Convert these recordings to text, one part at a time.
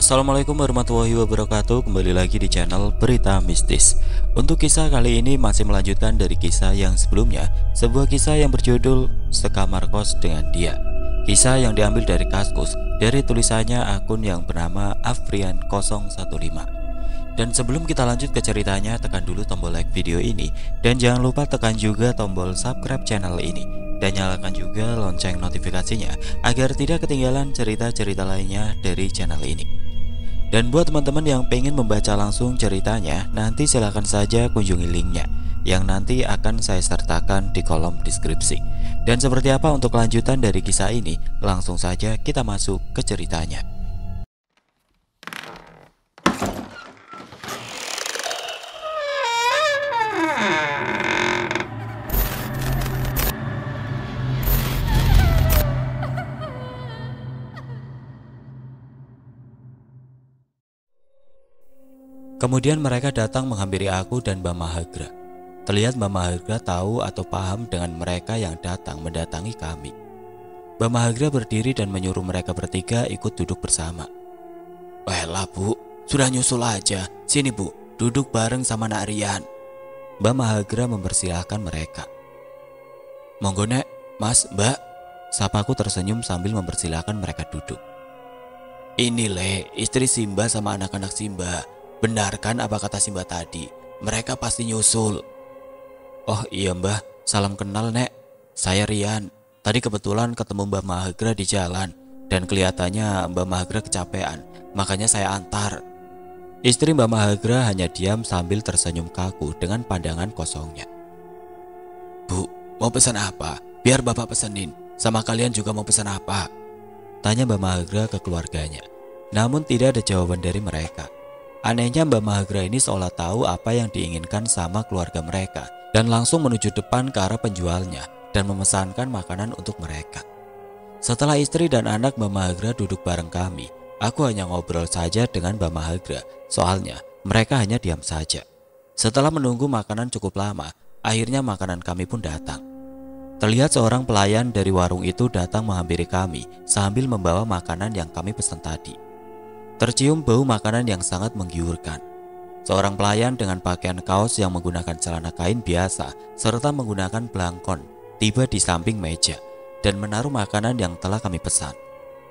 Assalamualaikum warahmatullahi wabarakatuh. Kembali lagi di channel Berita Mistis. Untuk kisah kali ini masih melanjutkan dari kisah yang sebelumnya, sebuah kisah yang berjudul Sekamar Kos dengan Dia. Kisah yang diambil dari Kaskus, dari tulisannya akun yang bernama Afrian015. Dan sebelum kita lanjut ke ceritanya, tekan dulu tombol like video ini, dan jangan lupa tekan juga tombol subscribe channel ini, dan nyalakan juga lonceng notifikasinya agar tidak ketinggalan cerita-cerita lainnya dari channel ini. Dan buat teman-teman yang pengen membaca langsung ceritanya, nanti silahkan saja kunjungi linknya yang nanti akan saya sertakan di kolom deskripsi. Dan seperti apa untuk kelanjutan dari kisah ini, langsung saja kita masuk ke ceritanya. Kemudian mereka datang menghampiri aku dan Mbak Mahagra. Terlihat Mbak Mahagra tahu atau paham dengan mereka yang datang mendatangi kami. Mbak Mahagra berdiri dan menyuruh mereka bertiga ikut duduk bersama. "Wahlah Bu, sudah nyusul aja. Sini Bu, duduk bareng sama Nak Rian." Mbak Mahagra mempersilahkan mereka. "Monggo Nek, Mas, Mbak." Sapaku tersenyum sambil mempersilahkan mereka duduk. "Ini Le, istri Simba sama anak-anak Simba. Benar kan apa kata Simba tadi? Mereka pasti nyusul." "Oh iya Mbah, salam kenal Nek. Saya Rian. Tadi kebetulan ketemu Mbak Mahagra di jalan, dan kelihatannya Mbak Mahagra kecapean, makanya saya antar." Istri Mbak Mahagra hanya diam sambil tersenyum kaku dengan pandangan kosongnya. "Bu, mau pesan apa? Biar Bapak pesenin. Sama kalian juga mau pesan apa?" tanya Mbak Mahagra ke keluarganya. Namun tidak ada jawaban dari mereka. Anehnya Mbak Mahagra ini seolah tahu apa yang diinginkan sama keluarga mereka dan langsung menuju depan ke arah penjualnya dan memesankan makanan untuk mereka. Setelah istri dan anak Mbak Mahagra duduk bareng kami, aku hanya ngobrol saja dengan Mbak Mahagra, soalnya mereka hanya diam saja. Setelah menunggu makanan cukup lama, akhirnya makanan kami pun datang. Terlihat seorang pelayan dari warung itu datang menghampiri kami sambil membawa makanan yang kami pesan tadi. Tercium bau makanan yang sangat menggiurkan. Seorang pelayan dengan pakaian kaos yang menggunakan celana kain biasa serta menggunakan belangkon tiba di samping meja dan menaruh makanan yang telah kami pesan.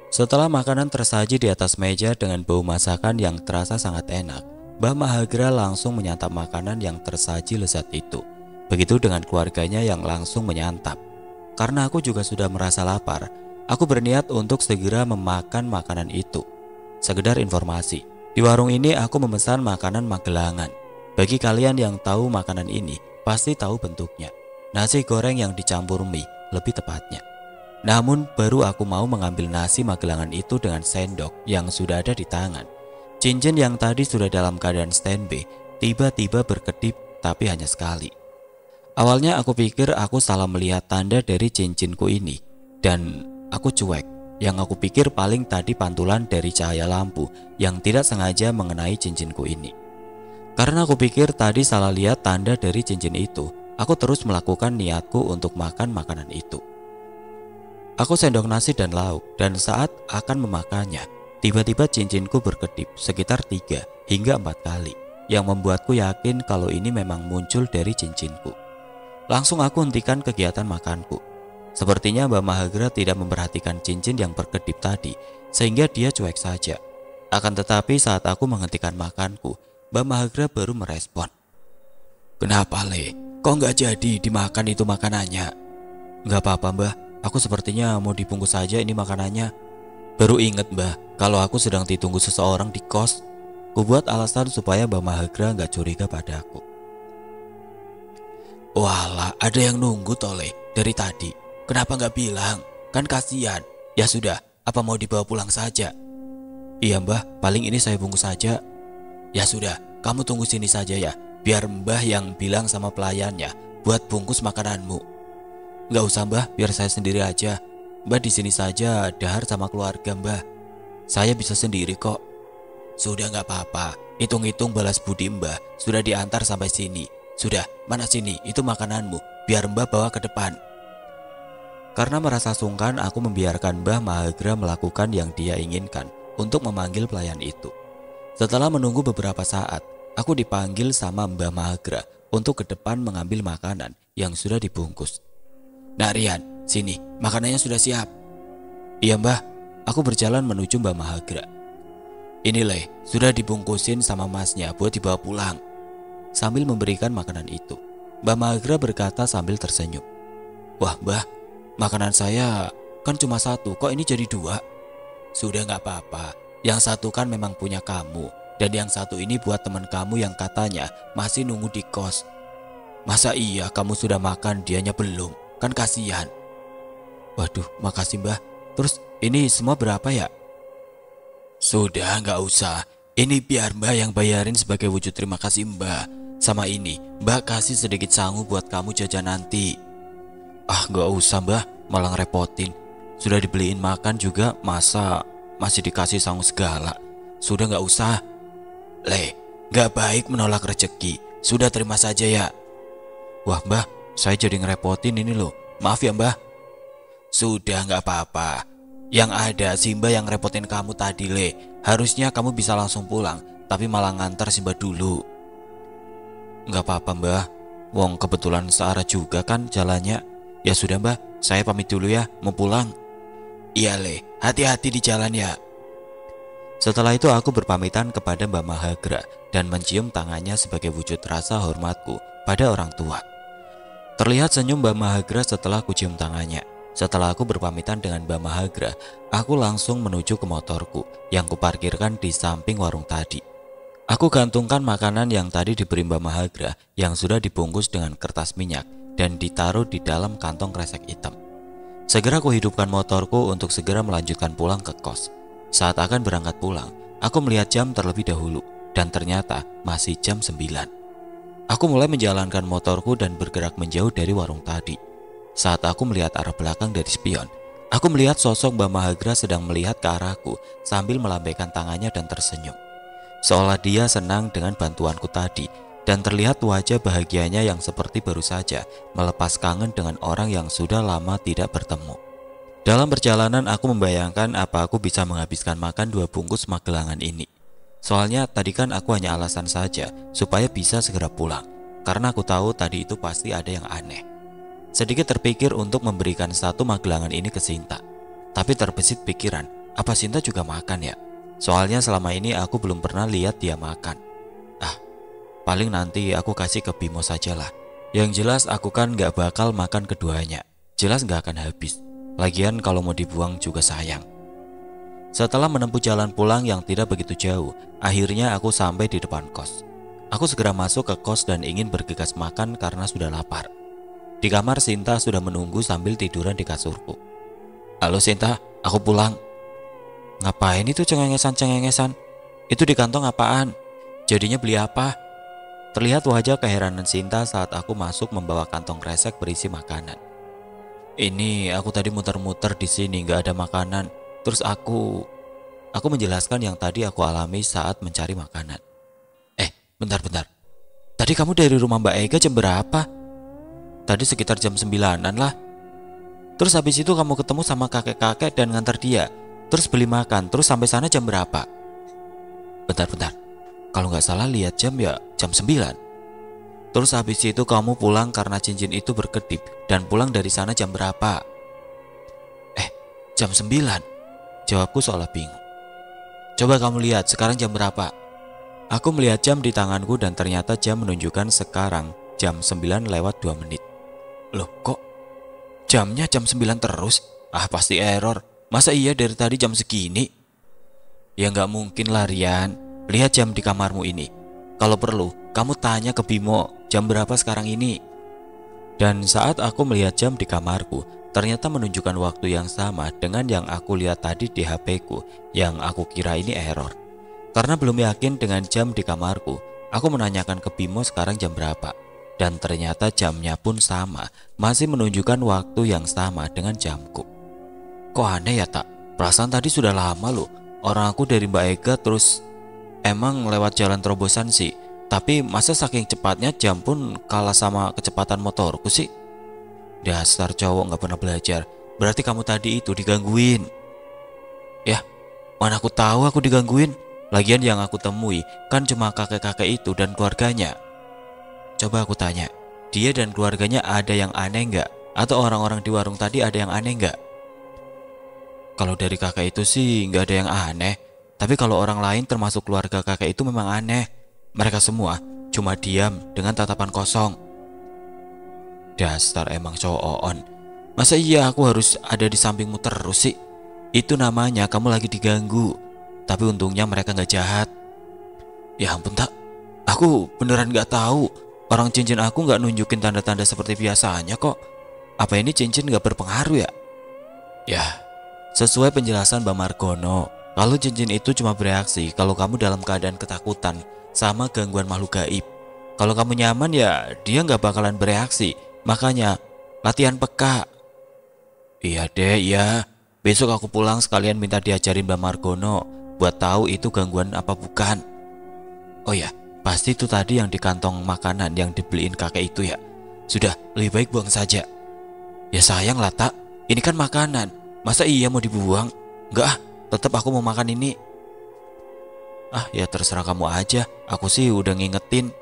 Setelah makanan tersaji di atas meja dengan bau masakan yang terasa sangat enak, Mbak Mahagra langsung menyantap makanan yang tersaji lezat itu. Begitu dengan keluarganya yang langsung menyantap. Karena aku juga sudah merasa lapar, aku berniat untuk segera memakan makanan itu. Sekedar informasi, di warung ini aku memesan makanan Magelangan. Bagi kalian yang tahu makanan ini, pasti tahu bentuknya. Nasi goreng yang dicampur mie, lebih tepatnya. Namun baru aku mau mengambil nasi Magelangan itu dengan sendok yang sudah ada di tangan. Cincin yang tadi sudah dalam keadaan standby, tiba-tiba berkedip tapi hanya sekali. Awalnya aku pikir aku salah melihat tanda dari cincinku ini, dan aku cuek. Yang aku pikir paling tadi pantulan dari cahaya lampu yang tidak sengaja mengenai cincinku ini. Karena aku pikir tadi salah lihat tanda dari cincin itu, aku terus melakukan niatku untuk makan makanan itu. Aku sendok nasi dan lauk, dan saat akan memakannya, tiba-tiba cincinku berkedip sekitar 3 hingga 4 kali, yang membuatku yakin kalau ini memang muncul dari cincinku. Langsung aku hentikan kegiatan makanku. Sepertinya Mbak Mahagra tidak memperhatikan cincin yang berkedip tadi, sehingga dia cuek saja. Akan tetapi saat aku menghentikan makanku, Mbak Mahagra baru merespon. "Kenapa Le? Kok nggak jadi dimakan itu makanannya?" "Nggak apa-apa Mbah, aku sepertinya mau dibungkus saja ini makanannya. Baru inget Mbah, kalau aku sedang ditunggu seseorang di kos." Kubuat alasan supaya Mbak Mahagra nggak curiga padaku. "Walah, ada yang nunggu tole dari tadi. Kenapa nggak bilang? Kan kasihan." "Ya sudah, apa mau dibawa pulang saja?" "Iya Mbah, paling ini saya bungkus saja." "Ya sudah, kamu tunggu sini saja ya. Biar Mbah yang bilang sama pelayannya buat bungkus makananmu." "Nggak usah Mbah, biar saya sendiri aja. Mbah di sini saja dahar sama keluarga Mbah. Saya bisa sendiri kok." "Sudah nggak apa-apa. Hitung-hitung balas budi Mbah sudah diantar sampai sini. Sudah, mana sini, itu makananmu. Biar Mbah bawa ke depan." Karena merasa sungkan, aku membiarkan Mbah Mahagra melakukan yang dia inginkan untuk memanggil pelayan itu. Setelah menunggu beberapa saat, aku dipanggil sama Mbah Mahagra untuk ke depan mengambil makanan yang sudah dibungkus. "Nak Rian, sini, makanannya sudah siap." "Iya Mbah." Aku berjalan menuju Mbah Mahagra. "Ini Le, sudah dibungkusin sama masnya buat dibawa pulang." Sambil memberikan makanan itu, Mbah Mahagra berkata sambil tersenyum, "Wah Mbah, makanan saya kan cuma satu, kok ini jadi dua?" "Sudah gak apa-apa, yang satu kan memang punya kamu, dan yang satu ini buat teman kamu yang katanya masih nunggu di kos. Masa iya kamu sudah makan dianya belum? Kan kasihan." "Waduh, makasih Mbah. Terus ini semua berapa ya?" "Sudah gak usah, ini biar Mbah yang bayarin sebagai wujud terima kasih Mbah. Sama ini Mbah kasih sedikit sangu buat kamu jajan nanti." "Ah gak usah Mbah, malah ngerepotin. Sudah dibeliin makan juga, masa masih dikasih sangu segala. Sudah gak usah." "Le, gak baik menolak rezeki. Sudah terima saja ya." "Wah Mbah, saya jadi ngerepotin ini loh. Maaf ya Mbah." "Sudah gak apa-apa. Yang ada Simba yang ngerepotin kamu tadi Le. Harusnya kamu bisa langsung pulang, tapi malah ngantar Simba dulu." "Gak apa-apa Mbah. Wong kebetulan searah juga kan jalannya. Ya sudah Mbah, saya pamit dulu ya, mau pulang." "Iya Le, hati-hati di jalan ya." Setelah itu aku berpamitan kepada Mbah Mahagra dan mencium tangannya sebagai wujud rasa hormatku pada orang tua. Terlihat senyum Mbah Mahagra setelah kucium tangannya. Setelah aku berpamitan dengan Mbah Mahagra, aku langsung menuju ke motorku yang kuparkirkan di samping warung tadi. Aku gantungkan makanan yang tadi diberi Mbah Mahagra yang sudah dibungkus dengan kertas minyak dan ditaruh di dalam kantong kresek hitam. Segera kuhidupkan motorku untuk segera melanjutkan pulang ke kos. Saat akan berangkat pulang, aku melihat jam terlebih dahulu dan ternyata masih jam 9. Aku mulai menjalankan motorku dan bergerak menjauh dari warung tadi. Saat aku melihat arah belakang dari spion, aku melihat sosok Mbah Mahagra sedang melihat ke arahku sambil melambaikan tangannya dan tersenyum. Seolah dia senang dengan bantuanku tadi, dan terlihat wajah bahagianya yang seperti baru saja melepas kangen dengan orang yang sudah lama tidak bertemu. Dalam perjalanan aku membayangkan apa aku bisa menghabiskan makan 2 bungkus magelangan ini. Soalnya tadi kan aku hanya alasan saja supaya bisa segera pulang, karena aku tahu tadi itu pasti ada yang aneh. Sedikit terpikir untuk memberikan 1 magelangan ini ke Sinta. Tapi terbesit pikiran, apa Sinta juga makan ya? Soalnya selama ini aku belum pernah lihat dia makan. Ah, paling nanti aku kasih ke Bimo sajalah. Yang jelas aku kan gak bakal makan keduanya. Jelas gak akan habis. Lagian kalau mau dibuang juga sayang. Setelah menempuh jalan pulang yang tidak begitu jauh, akhirnya aku sampai di depan kos. Aku segera masuk ke kos dan ingin bergegas makan karena sudah lapar. Di kamar Sinta sudah menunggu sambil tiduran di kasurku. "Halo Sinta, aku pulang." "Ngapain itu cengengesan-cengengesan? Itu di kantong apaan? Jadinya beli apa?" Terlihat wajah keheranan Sinta saat aku masuk membawa kantong kresek berisi makanan. "Ini aku tadi muter-muter di sini gak ada makanan. Terus aku menjelaskan yang tadi aku alami saat mencari makanan. Bentar. Tadi kamu dari rumah Mbak Ega jam berapa?" "Tadi sekitar jam 9-an lah." "Terus habis itu kamu ketemu sama kakek-kakek dan ngantar dia, terus beli makan, terus sampai sana jam berapa?" Bentar. Kalau nggak salah lihat jam ya jam 9. "Terus habis itu kamu pulang karena cincin itu berkedip dan pulang dari sana jam berapa?" Jam 9. Jawabku seolah bingung. "Coba kamu lihat sekarang jam berapa?" Aku melihat jam di tanganku dan ternyata jam menunjukkan sekarang jam 9 lewat 2 menit. Loh kok jamnya jam 9 terus? Ah pasti error. Masa iya dari tadi jam segini? Ya nggak mungkin lah Rian. Lihat jam di kamarmu ini. Kalau perlu kamu tanya ke Bimo jam berapa sekarang ini. Dan saat aku melihat jam di kamarku, ternyata menunjukkan waktu yang sama dengan yang aku lihat tadi di HP-ku yang aku kira ini error. Karena belum yakin dengan jam di kamarku, aku menanyakan ke Bimo sekarang jam berapa. Dan ternyata jamnya pun sama, masih menunjukkan waktu yang sama dengan jamku. Kok aneh ya tak? Perasaan tadi sudah lama loh. Orang aku dari Mbak Ega terus emang lewat jalan terobosan sih. Tapi masa saking cepatnya jam pun kalah sama kecepatan motorku sih? Dasar cowok gak pernah belajar. Berarti kamu tadi itu digangguin. Ya, Mana aku tahu aku digangguin. Lagian yang aku temui kan cuma kakek-kakek itu dan keluarganya. Coba aku tanya, dia dan keluarganya ada yang aneh nggak? Atau orang-orang di warung tadi ada yang aneh nggak? Kalau dari kakek itu sih nggak ada yang aneh. Tapi kalau orang lain termasuk keluarga kakek itu memang aneh. Mereka semua cuma diam dengan tatapan kosong. Dasar emang cowok on. Masa iya aku harus ada di sampingmu terus sih? Itu namanya kamu lagi diganggu. Tapi untungnya mereka nggak jahat. Ya ampun tak, aku beneran nggak tahu. Orang cincin aku nggak nunjukin tanda-tanda seperti biasanya kok. Apa ini cincin nggak berpengaruh ya? Ya, sesuai penjelasan Mbak Margono, kalau cincin itu cuma bereaksi kalau kamu dalam keadaan ketakutan sama gangguan makhluk gaib. Kalau kamu nyaman ya dia nggak bakalan bereaksi. Makanya latihan peka. Iya deh, iya. Besok aku pulang sekalian minta diajarin Mbak Margono buat tahu itu gangguan apa bukan. Oh ya, pasti itu tadi yang di kantong makanan yang dibeliin kakek itu ya. Sudah, lebih baik buang saja. Ya sayang lah tak, ini kan makanan. Masa iya mau dibuang? Enggak ah, tetap aku mau makan ini. Ah ya terserah kamu aja, aku sih udah ngingetin.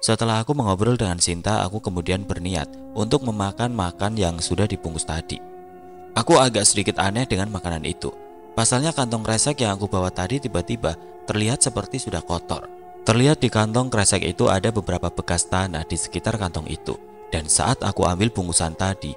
Setelah aku mengobrol dengan Sinta, aku kemudian berniat untuk memakan makan yang sudah dibungkus tadi. Aku agak sedikit aneh dengan makanan itu. Pasalnya kantong kresek yang aku bawa tadi tiba-tiba terlihat seperti sudah kotor. Terlihat di kantong kresek itu ada beberapa bekas tanah di sekitar kantong itu. Dan saat aku ambil bungkusan tadi,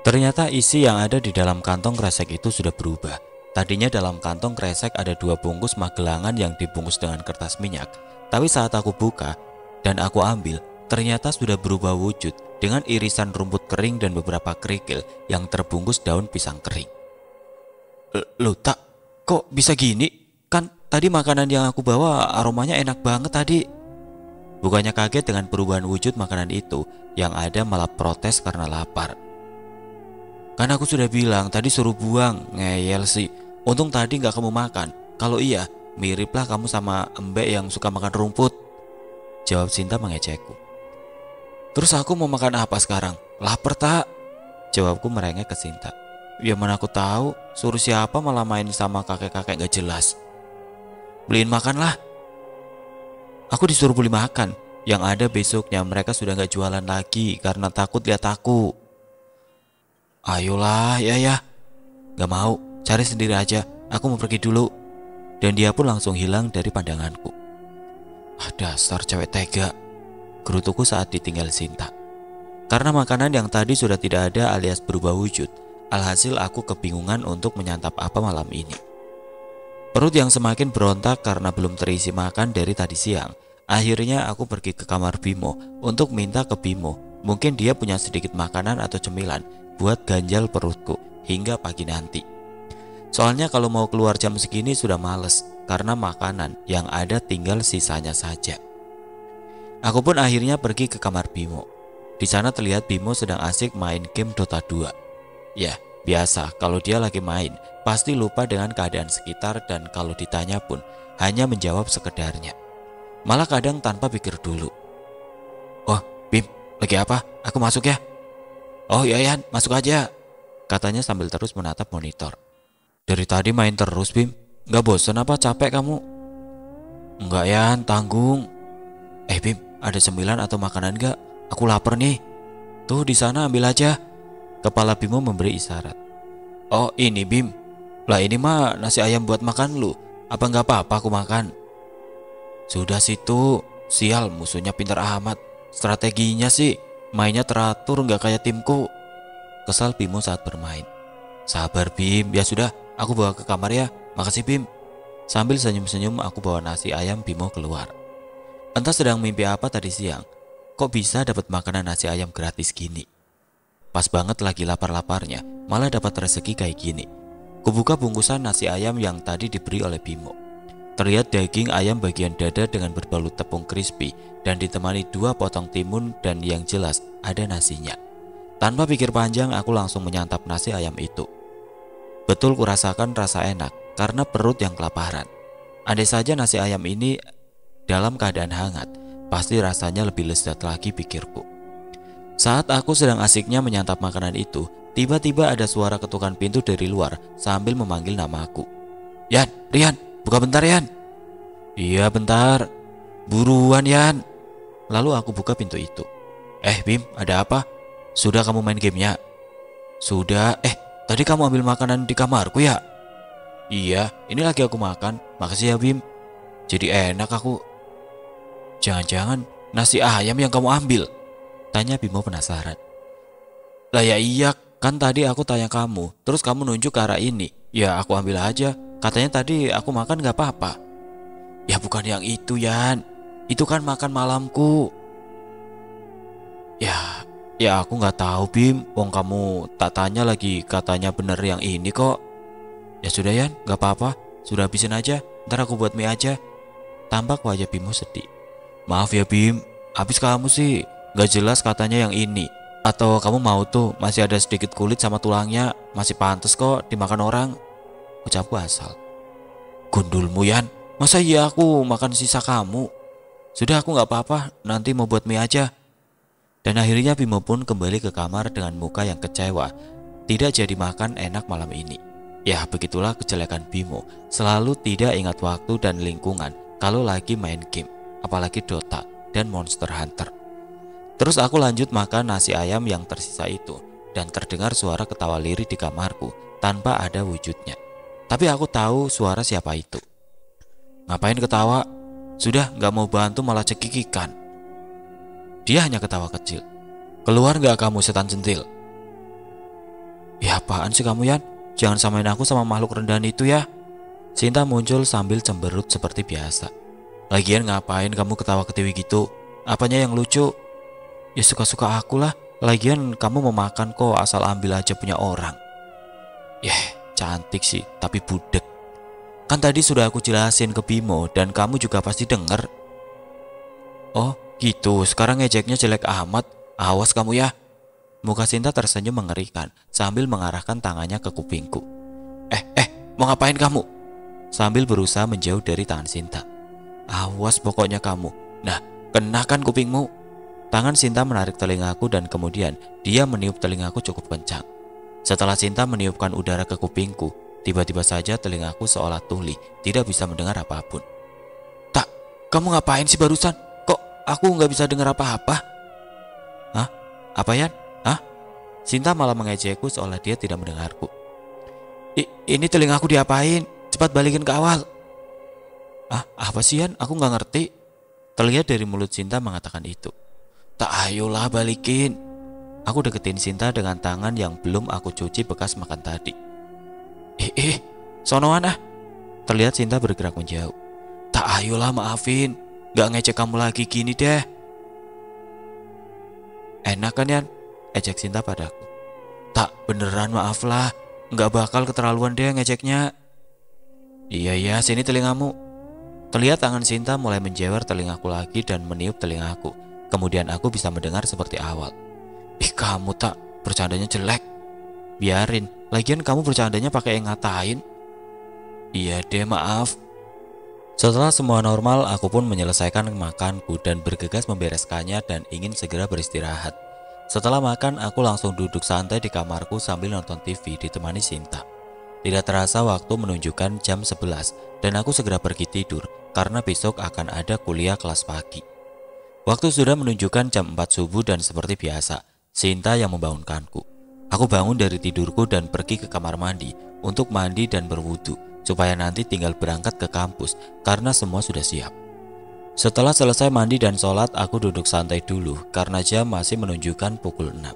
ternyata isi yang ada di dalam kantong kresek itu sudah berubah. Tadinya dalam kantong kresek ada 2 bungkus magelangan yang dibungkus dengan kertas minyak. Tapi saat aku buka dan aku ambil, ternyata sudah berubah wujud dengan irisan rumput kering dan beberapa kerikil yang terbungkus daun pisang kering. Loh tak, kok bisa gini? Kan tadi makanan yang aku bawa aromanya enak banget tadi. Bukannya kaget dengan perubahan wujud makanan itu, yang ada malah protes karena lapar. Kan aku sudah bilang tadi suruh buang, ngeyel sih. Untung tadi gak kamu makan. Kalau iya, miriplah kamu sama embek yang suka makan rumput. Jawab Sinta mengejekku. Terus aku mau makan apa sekarang? Lapar tak? Jawabku merengek ke Sinta. Ya mana aku tahu, suruh siapa malah main sama kakek-kakek gak jelas. Beliin makan lah. Aku disuruh beli makan. Yang ada besoknya mereka sudah gak jualan lagi karena takut lihat aku. Ayolah, ya. Gak mau, cari sendiri aja. Aku mau pergi dulu. Dan dia pun langsung hilang dari pandanganku. Ah dasar cewek tega, gerutuku saat ditinggal Sinta. Karena makanan yang tadi sudah tidak ada alias berubah wujud. Alhasil aku kebingungan untuk menyantap apa malam ini. Perut yang semakin berontak karena belum terisi makan dari tadi siang. Akhirnya aku pergi ke kamar Bimo untuk minta ke Bimo. Mungkin dia punya sedikit makanan atau cemilan buat ganjal perutku hingga pagi nanti. Soalnya kalau mau keluar jam segini sudah males karena makanan yang ada tinggal sisanya saja. Aku pun akhirnya pergi ke kamar Bimo. Di sana terlihat Bimo sedang asik main game Dota 2. Ya, biasa kalau dia lagi main pasti lupa dengan keadaan sekitar dan kalau ditanya pun hanya menjawab sekedarnya. Malah kadang tanpa pikir dulu. Oh, Bim, lagi apa? Aku masuk ya. Oh iya Yan, masuk aja, katanya sambil terus menatap monitor. Dari tadi main terus Bim, gak bosen apa capek kamu? Enggak Yan, tanggung. Bim, ada cemilan atau makanan gak? Aku lapar nih. Tuh di sana ambil aja. Kepala Bimo memberi isyarat. Oh ini Bim, lah ini mah nasi ayam buat makan lu. Apa gak apa-apa aku makan? Sudah situ, sial musuhnya pintar amat. Strateginya sih mainnya teratur gak kayak timku. Kesal Bimo saat bermain. Sabar Bim, ya sudah aku bawa ke kamar ya. Makasih Bim. Sambil senyum-senyum aku bawa nasi ayam Bimo keluar. Entah sedang mimpi apa tadi siang, kok bisa dapat makanan nasi ayam gratis gini. Pas banget lagi lapar-laparnya, malah dapat rezeki kayak gini. Kubuka bungkusan nasi ayam yang tadi diberi oleh Bimo. Terlihat daging ayam bagian dada dengan berbalut tepung crispy dan ditemani 2 potong timun dan yang jelas ada nasinya. Tanpa pikir panjang aku langsung menyantap nasi ayam itu. Betul kurasakan rasa enak karena perut yang kelaparan. Andai saja nasi ayam ini dalam keadaan hangat, pasti rasanya lebih lezat lagi pikirku. Saat aku sedang asiknya menyantap makanan itu, tiba-tiba ada suara ketukan pintu dari luar sambil memanggil namaku. Yan, Rian, buka bentar Yan. Iya bentar. Buruan Yan. Lalu aku buka pintu itu. Bim, ada apa? Sudah kamu main gamenya? Sudah. Tadi kamu ambil makanan di kamarku ya? Iya, ini lagi aku makan. Makasih ya Bim. Jadi enak aku. Jangan-jangan nasi ayam yang kamu ambil? Tanya Bimo penasaran. Lah ya iya, kan tadi aku tanya kamu, terus kamu nunjuk ke arah ini. Ya aku ambil aja. Katanya tadi aku makan gak apa-apa. Ya bukan yang itu Yan. Itu kan makan malamku. Ya aku gak tahu Bim. Wong kamu tak tanya lagi katanya bener yang ini kok. Ya sudah Yan, gak apa-apa. Sudah habisin aja, ntar aku buat mie aja. Tampak wajah Bimo sedih. Maaf ya Bim, habis kamu sih gak jelas katanya yang ini. Atau kamu mau tuh masih ada sedikit kulit sama tulangnya, masih pantas kok dimakan orang. Ucapku asal. Gundulmu Yan, masa iya aku makan sisa kamu? Sudah aku gak apa-apa, nanti mau buat mie aja. Dan akhirnya Bimo pun kembali ke kamar dengan muka yang kecewa. Tidak jadi makan enak malam ini. Ya begitulah kejelekan Bimo, selalu tidak ingat waktu dan lingkungan kalau lagi main game, apalagi Dota dan Monster Hunter. Terus aku lanjut makan nasi ayam yang tersisa itu, dan terdengar suara ketawa lirih di kamarku tanpa ada wujudnya. Tapi aku tahu suara siapa itu. Ngapain ketawa? Sudah gak mau bantu malah cekikikan. Dia hanya ketawa kecil. Keluar gak kamu setan centil? Ya apaan sih kamu Yan? Jangan samain aku sama makhluk rendahan itu ya. Sinta muncul sambil cemberut seperti biasa. Lagian ngapain kamu ketawa ketiwi gitu? Apanya yang lucu? Ya suka-suka aku lah. Lagian kamu mau makan kok, asal ambil aja punya orang. Cantik sih, tapi budek. Kan tadi sudah aku jelasin ke Bimo dan kamu juga pasti denger. Oh gitu, sekarang ngejeknya jelek amat. Awas kamu ya. Muka Sinta tersenyum mengerikan sambil mengarahkan tangannya ke kupingku. Mau ngapain kamu? Sambil berusaha menjauh dari tangan Sinta. Awas pokoknya kamu. Nah, kenakan kupingmu. Tangan Sinta menarik telingaku dan kemudian dia meniup telingaku cukup kencang. Setelah Sinta meniupkan udara ke kupingku, tiba-tiba saja telingaku seolah tuli, tidak bisa mendengar apapun. Tak, kamu ngapain sih barusan? Kok aku nggak bisa dengar apa-apa? Hah? Apa Yan? Hah? Sinta malah mengejekku seolah dia tidak mendengarku. Ini telingaku diapain? Cepat balikin ke awal. Apa sih Yan? Aku nggak ngerti. Terlihat dari mulut Sinta mengatakan itu. Tak, ayolah balikin. Aku deketin Sinta dengan tangan yang belum aku cuci bekas makan tadi. Sonoan ah. Terlihat Sinta bergerak menjauh. Tak, ayolah maafin. Gak ngecek kamu lagi gini deh. Enak kan Yan? Ejek Sinta padaku. Tak, beneran maaf lah. Gak bakal keterlaluan deh ngeceknya. Iya, sini telingamu. Terlihat tangan Sinta mulai menjewer telingaku lagi dan meniup telingaku. Kemudian aku bisa mendengar seperti awal. Kamu tak, bercandanya jelek. Biarin, lagian kamu bercandanya pakai yang ngatain. Iya deh, maaf. Setelah semua normal, aku pun menyelesaikan makanku dan bergegas membereskannya dan ingin segera beristirahat. Setelah makan, aku langsung duduk santai di kamarku sambil nonton TV ditemani Sinta. Tidak terasa waktu menunjukkan jam 11 dan aku segera pergi tidur karena besok akan ada kuliah kelas pagi. Waktu sudah menunjukkan jam 4 subuh dan seperti biasa, Sinta yang membangunkanku. Aku bangun dari tidurku dan pergi ke kamar mandi untuk mandi dan berwudu supaya nanti tinggal berangkat ke kampus karena semua sudah siap. Setelah selesai mandi dan sholat, aku duduk santai dulu karena jam masih menunjukkan pukul 6.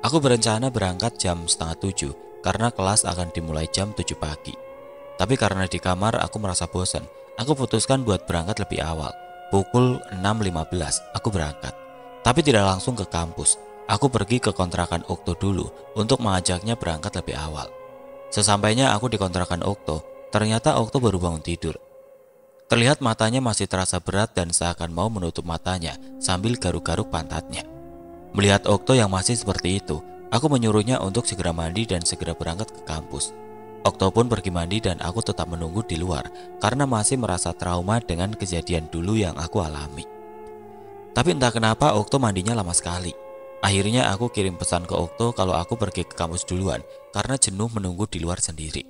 Aku berencana berangkat jam setengah 7 karena kelas akan dimulai jam 7 pagi. Tapi karena di kamar aku merasa bosan, aku putuskan buat berangkat lebih awal. Pukul 6.15 aku berangkat. Tapi tidak langsung ke kampus. Aku pergi ke kontrakan Okto dulu untuk mengajaknya berangkat lebih awal. Sesampainya aku di kontrakan Okto, ternyata Okto baru bangun tidur. Terlihat matanya masih terasa berat dan seakan mau menutup matanya sambil garuk-garuk pantatnya. Melihat Okto yang masih seperti itu, aku menyuruhnya untuk segera mandi dan segera berangkat ke kampus. Okto pun pergi mandi dan aku tetap menunggu di luar karena masih merasa trauma dengan kejadian dulu yang aku alami. Tapi entah kenapa Okto mandinya lama sekali. Akhirnya aku kirim pesan ke Okto kalau aku pergi ke kampus duluan karena jenuh menunggu di luar sendiri.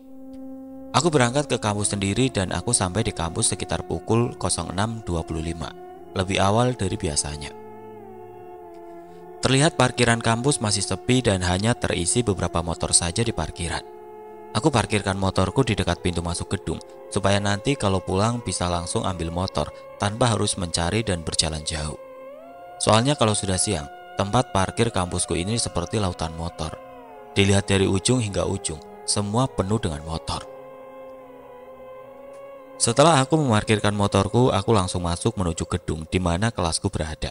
Aku berangkat ke kampus sendiri dan aku sampai di kampus sekitar pukul 06.25, lebih awal dari biasanya. Terlihat parkiran kampus masih sepi dan hanya terisi beberapa motor saja di parkiran. Aku parkirkan motorku di dekat pintu masuk gedung, supaya nanti kalau pulang bisa langsung ambil motor tanpa harus mencari dan berjalan jauh. Soalnya kalau sudah siang, tempat parkir kampusku ini seperti lautan motor. Dilihat dari ujung hingga ujung, semua penuh dengan motor. Setelah aku memarkirkan motorku, aku langsung masuk menuju gedung di mana kelasku berada.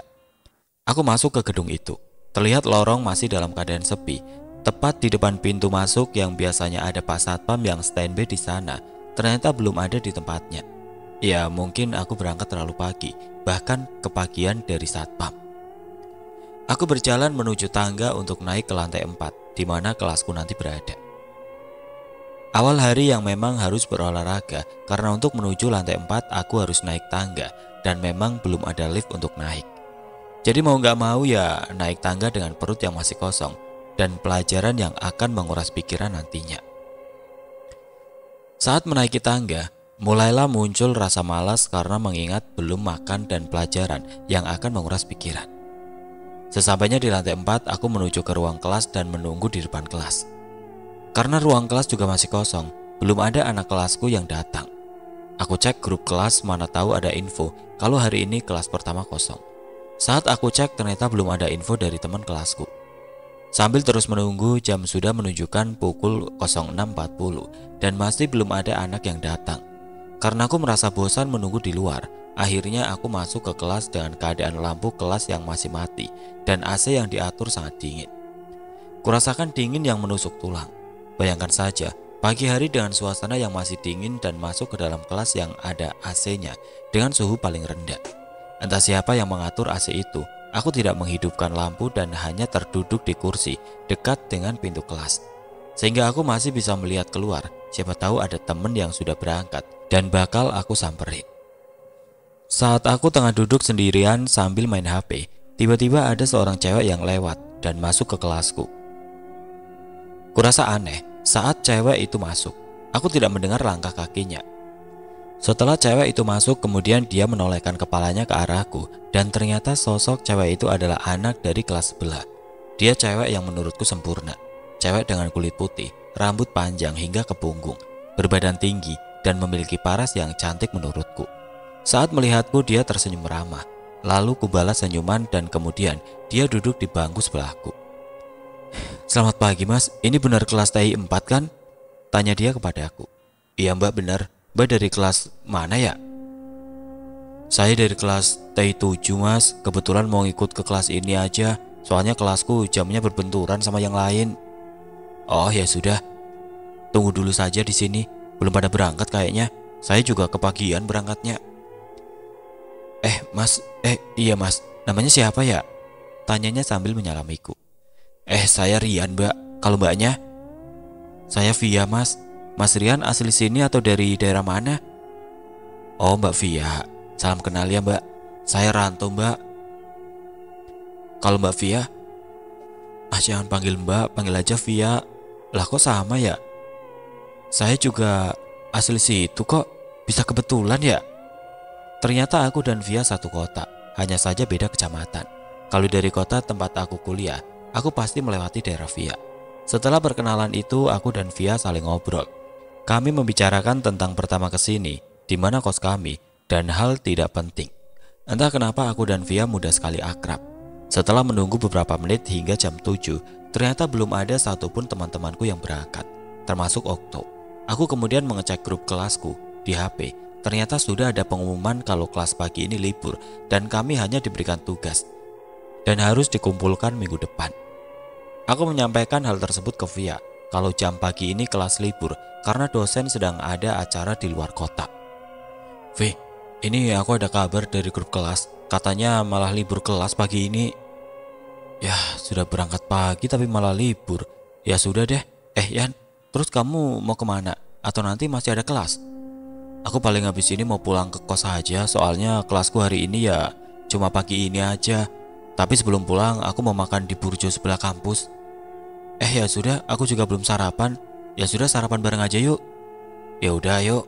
Aku masuk ke gedung itu. Terlihat lorong masih dalam keadaan sepi. Tepat di depan pintu masuk yang biasanya ada Pak Satpam yang standby di sana, ternyata belum ada di tempatnya. Ya, mungkin aku berangkat terlalu pagi, bahkan kepagian dari Satpam. Aku berjalan menuju tangga untuk naik ke lantai 4, di mana kelasku nanti berada. Awal hari yang memang harus berolahraga, karena untuk menuju lantai 4 aku harus naik tangga, dan memang belum ada lift untuk naik. Jadi mau gak mau ya naik tangga dengan perut yang masih kosong, dan pelajaran yang akan menguras pikiran nantinya. Saat menaiki tangga, mulailah muncul rasa malas karena mengingat belum makan dan pelajaran yang akan menguras pikiran. Sesampainya di lantai 4, aku menuju ke ruang kelas dan menunggu di depan kelas. Karena ruang kelas juga masih kosong, belum ada anak kelasku yang datang. Aku cek grup kelas, mana tahu ada info kalau hari ini kelas pertama kosong. Saat aku cek ternyata belum ada info dari teman kelasku. Sambil terus menunggu, jam sudah menunjukkan pukul 06.40 dan masih belum ada anak yang datang. Karena aku merasa bosan menunggu di luar, akhirnya aku masuk ke kelas dengan keadaan lampu kelas yang masih mati dan AC yang diatur sangat dingin. Kurasakan dingin yang menusuk tulang. Bayangkan saja, pagi hari dengan suasana yang masih dingin dan masuk ke dalam kelas yang ada AC-nya dengan suhu paling rendah. Entah siapa yang mengatur AC itu, aku tidak menghidupkan lampu dan hanya terduduk di kursi dekat dengan pintu kelas. Sehingga aku masih bisa melihat keluar, siapa tahu ada temen yang sudah berangkat dan bakal aku samperin. Saat aku tengah duduk sendirian sambil main HP, tiba-tiba ada seorang cewek yang lewat dan masuk ke kelasku. Kurasa aneh saat cewek itu masuk. Aku tidak mendengar langkah kakinya. Setelah cewek itu masuk, kemudian dia menolehkan kepalanya ke arahku, dan ternyata sosok cewek itu adalah anak dari kelas sebelah. Dia cewek yang menurutku sempurna. Cewek dengan kulit putih, rambut panjang hingga ke punggung, berbadan tinggi, dan memiliki paras yang cantik menurutku. Saat melihatku, dia tersenyum ramah. Lalu kubalas senyuman dan kemudian dia duduk di bangku sebelahku. "Selamat pagi mas, ini benar kelas TI 4 kan?" tanya dia kepada aku. "Iya mbak, benar. Mbak dari kelas mana ya?" "Saya dari kelas TI 7 mas, kebetulan mau ikut ke kelas ini aja. Soalnya kelasku jamnya berbenturan sama yang lain." "Oh ya sudah, tunggu dulu saja di sini. Belum pada berangkat kayaknya. Saya juga kepagian berangkatnya." Iya mas, namanya siapa ya?" tanyanya sambil menyalamiku. Saya Rian mbak, kalau mbaknya?" "Saya Via mas. Mas Rian asli sini atau dari daerah mana?" "Oh mbak Via, salam kenal ya mbak. Saya Ranto mbak." "Kalau mbak Via?" Jangan panggil mbak, panggil aja Via." "Lah kok sama ya? Saya juga asli situ kok, bisa kebetulan ya?" Ternyata aku dan Via satu kota, hanya saja beda kecamatan. Kalau dari kota tempat aku kuliah, aku pasti melewati daerah Via. Setelah perkenalan itu, aku dan Via saling ngobrol. Kami membicarakan tentang pertama kesini, di mana kos kami, dan hal tidak penting. Entah kenapa aku dan Via mudah sekali akrab. Setelah menunggu beberapa menit hingga jam 7, ternyata belum ada satupun teman-temanku yang berangkat, termasuk Okto. Aku kemudian mengecek grup kelasku di HP. Ternyata sudah ada pengumuman kalau kelas pagi ini libur dan kami hanya diberikan tugas dan harus dikumpulkan minggu depan. Aku menyampaikan hal tersebut ke Via, kalau jam pagi ini kelas libur karena dosen sedang ada acara di luar kota. "Vi, ini aku ada kabar dari grup kelas, katanya malah libur kelas pagi ini." "Ya, sudah berangkat pagi tapi malah libur. Ya sudah deh. Yan, terus kamu mau kemana? Atau nanti masih ada kelas?" "Aku paling habis ini mau pulang ke kos aja, soalnya kelasku hari ini ya cuma pagi ini aja. Tapi sebelum pulang aku mau makan di burjo sebelah kampus." Ya sudah, aku juga belum sarapan. Ya sudah, sarapan bareng aja yuk." Ya udah ayo.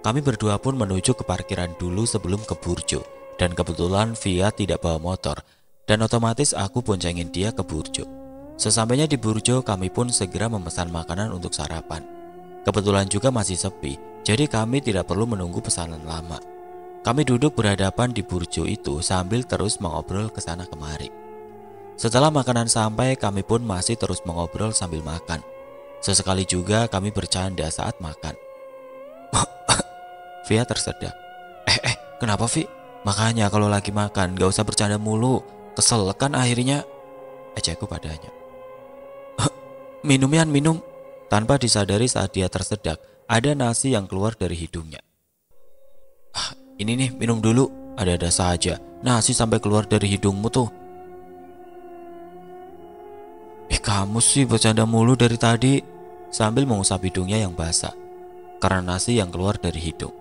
Kami berdua pun menuju ke parkiran dulu sebelum ke Burjo. Dan kebetulan Via tidak bawa motor, dan otomatis aku boncengin dia ke Burjo. Sesampainya di Burjo, kami pun segera memesan makanan untuk sarapan. Kebetulan juga masih sepi, jadi kami tidak perlu menunggu pesanan lama. Kami duduk berhadapan di Burjo itu sambil terus mengobrol ke sana kemari. Setelah makanan sampai, kami pun masih terus mengobrol sambil makan. Sesekali juga kami bercanda saat makan. Via tersedak. Kenapa Vi? Makanya kalau lagi makan gak usah bercanda mulu. Kesel kan akhirnya. Ejekku padanya. Minum Yan, minum. Tanpa disadari saat dia tersedak, ada nasi yang keluar dari hidungnya. Ini nih, minum dulu. Ada-ada saja, nasi sampai keluar dari hidungmu tuh. Kamu sih bercanda mulu dari tadi. Sambil mengusap hidungnya yang basah karena nasi yang keluar dari hidung.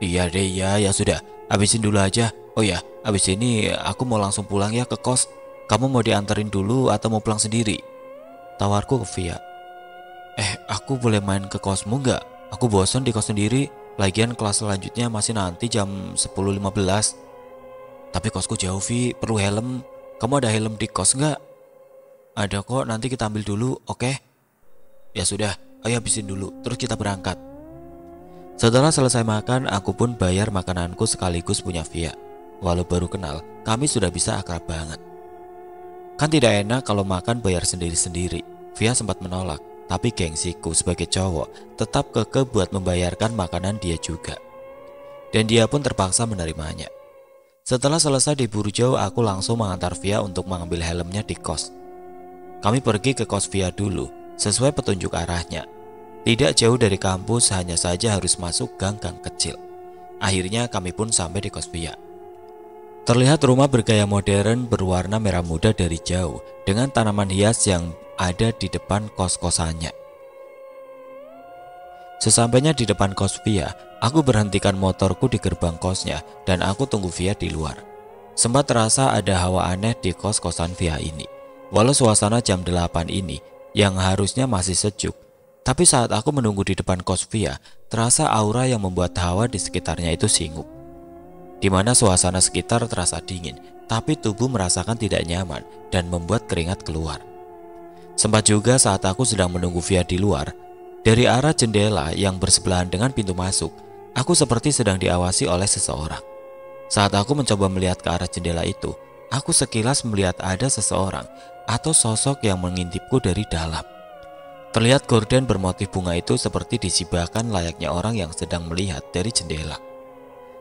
Iya deh, ya sudah, habisin dulu aja. Oh ya, habis ini aku mau langsung pulang ya ke kos. Kamu mau diantarin dulu atau mau pulang sendiri? Tawarku ke Via. Aku boleh main ke kosmu nggak? Aku bosan di kos sendiri. Lagian kelas selanjutnya masih nanti jam 10.15. Tapi kosku jauh Vi, perlu helm. Kamu ada helm di kos nggak? Ada kok, nanti kita ambil dulu, oke? Ya sudah, ayo habisin dulu, terus kita berangkat. Setelah selesai makan, aku pun bayar makananku sekaligus punya Via. Walau baru kenal, kami sudah bisa akrab banget. Kan tidak enak kalau makan bayar sendiri-sendiri. Via sempat menolak, tapi gengsiku sebagai cowok tetap kekeh buat membayarkan makanan dia juga. Dan dia pun terpaksa menerimanya. Setelah selesai di Burjo, aku langsung mengantar Via untuk mengambil helmnya di kos. Kami pergi ke kos Via dulu, sesuai petunjuk arahnya. Tidak jauh dari kampus, hanya saja harus masuk gang-gang kecil. Akhirnya kami pun sampai di kos Via. Terlihat rumah bergaya modern berwarna merah muda dari jauh, dengan tanaman hias yang ada di depan kos-kosannya. Sesampainya di depan kos Via, aku berhentikan motorku di gerbang kosnya dan aku tunggu Via di luar. Sempat terasa ada hawa aneh di kos-kosan Via ini. Walau suasana jam 8 ini yang harusnya masih sejuk, tapi saat aku menunggu di depan kos Via, terasa aura yang membuat hawa di sekitarnya itu singup. Di mana suasana sekitar terasa dingin, tapi tubuh merasakan tidak nyaman dan membuat keringat keluar. Sempat juga saat aku sedang menunggu Via di luar, dari arah jendela yang bersebelahan dengan pintu masuk, aku seperti sedang diawasi oleh seseorang. Saat aku mencoba melihat ke arah jendela itu, aku sekilas melihat ada seseorang atau sosok yang mengintipku dari dalam. Terlihat gorden bermotif bunga itu seperti disibakkan layaknya orang yang sedang melihat dari jendela.